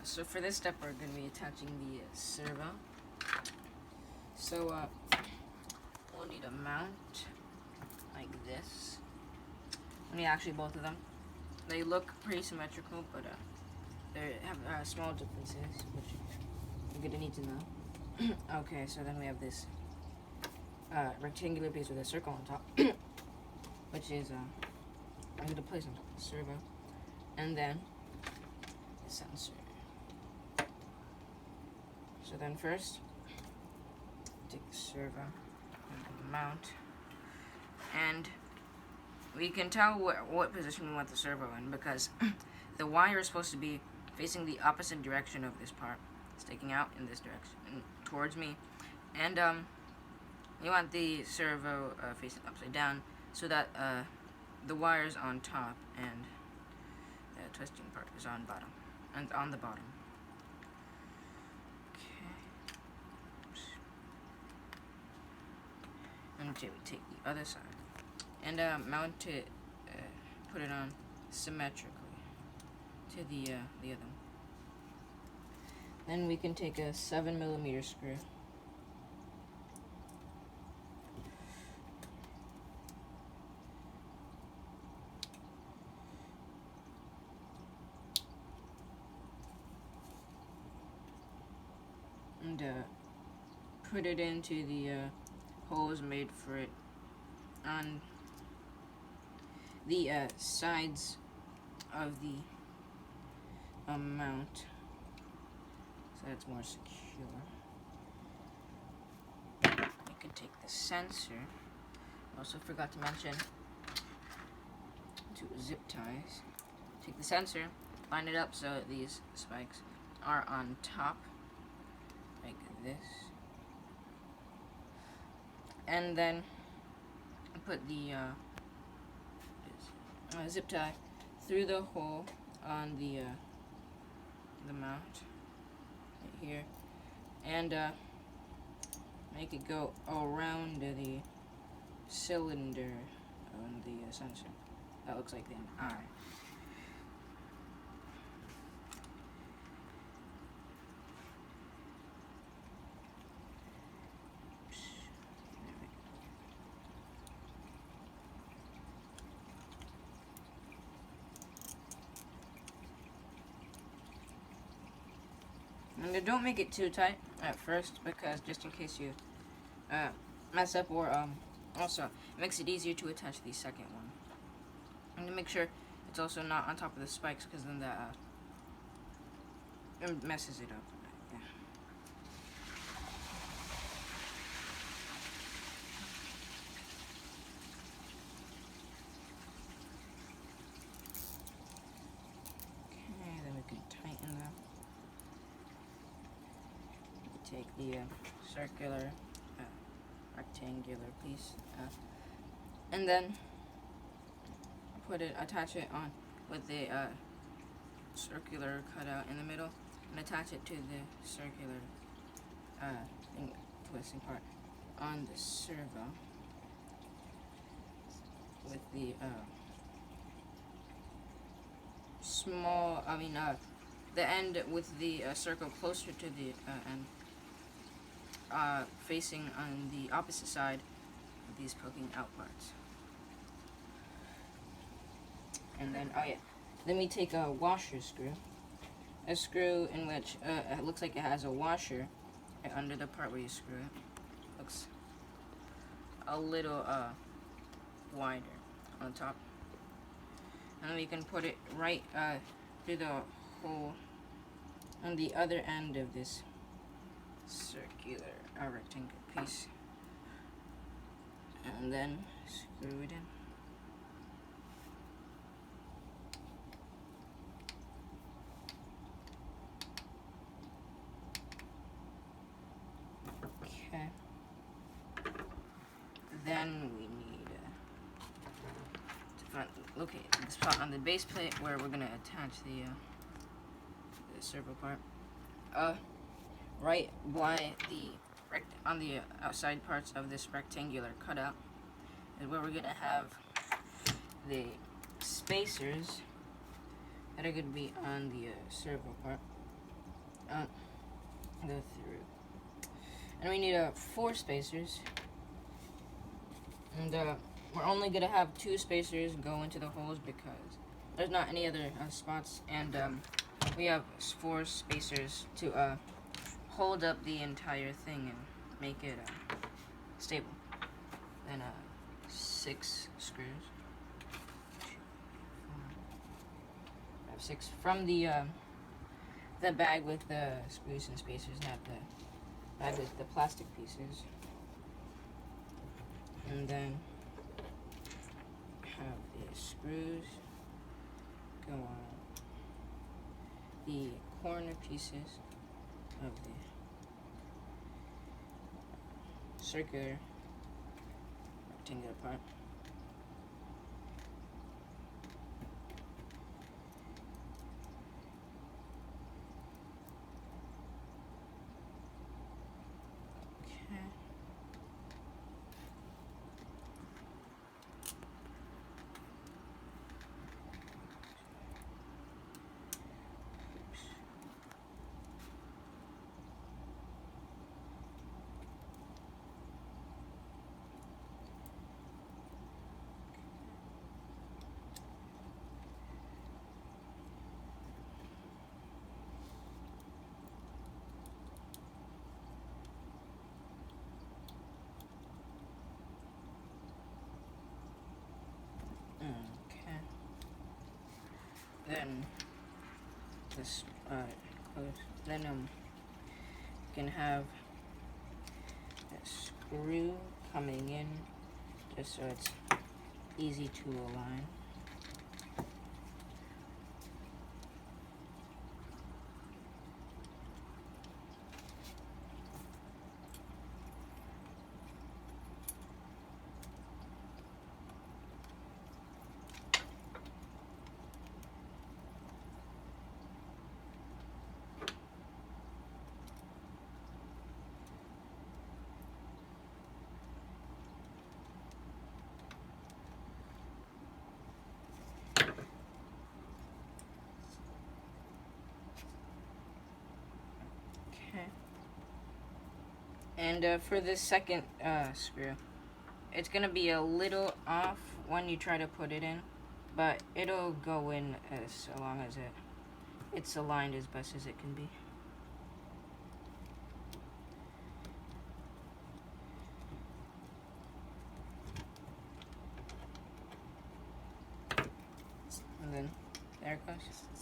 So for this step, we're going to be attaching the servo. So we'll need a mount like this. I mean, actually both of them. They look pretty symmetrical, but they have small differences, which you're going to need to know. Okay, so then we have this rectangular piece with a circle on top, which is I'm going to place on top of the servo, and then the sensor. So then first, take the servo and the mount, and we can tell what position we want the servo in, because the wire is supposed to be facing the opposite direction of this part, sticking out in this direction towards me, and you want the servo facing upside down so that the wire is on top and the twisting part is on bottom and on the bottom. And we take the other side and mount it, put it on symmetrically to the other one. Then we can take a 7mm screw. And put it into the holes made for it on the sides of the mount, so it's more secure. You can take the sensor. Also forgot to mention 2 zip ties. Take the sensor, line it up so these spikes are on top, like this. And then put the zip tie through the hole on the mount right here, and make it go around the cylinder on the sensor. That looks like an eye. And don't make it too tight at first, because just in case you mess up, or also it makes it easier to attach the second one. And to make sure it's also not on top of the spikes, because then that it messes it up. Yeah. Okay, then we can tighten them. Take the circular, rectangular piece, and then attach it on with the circular cutout in the middle, and attach it to the circular twisting part on the servo with the the end with the circle closer to the end. Facing on the opposite side of these poking out parts. And then, then we take a washer screw. A screw in which it looks like it has a washer right under the part where you screw it. Looks a little wider on top. And then we can put it right through the hole on the other end of this circular rectangular piece, and then screw it in. Okay. Then we need to locate the spot on the base plate where we're gonna attach the servo part. Right by on the outside parts of this rectangular cutout is where we're gonna have the spacers that are gonna be on the servo part. go through. And we need 4 spacers. And we're only gonna have 2 spacers go into the holes because there's not any other spots. And we have 4 spacers to hold up the entire thing and make it stable. Then 6 screws. 6 from the bag with the screws and spacers, not the bag with the plastic pieces. And then have the screws go on the corner pieces of the circular rectangular part. Okay. Then this then you can have a screw coming in just so it's easy to align. And for this second screw, it's gonna be a little off when you try to put it in, but it'll go in as long as it's aligned as best as it can be. And then there it goes.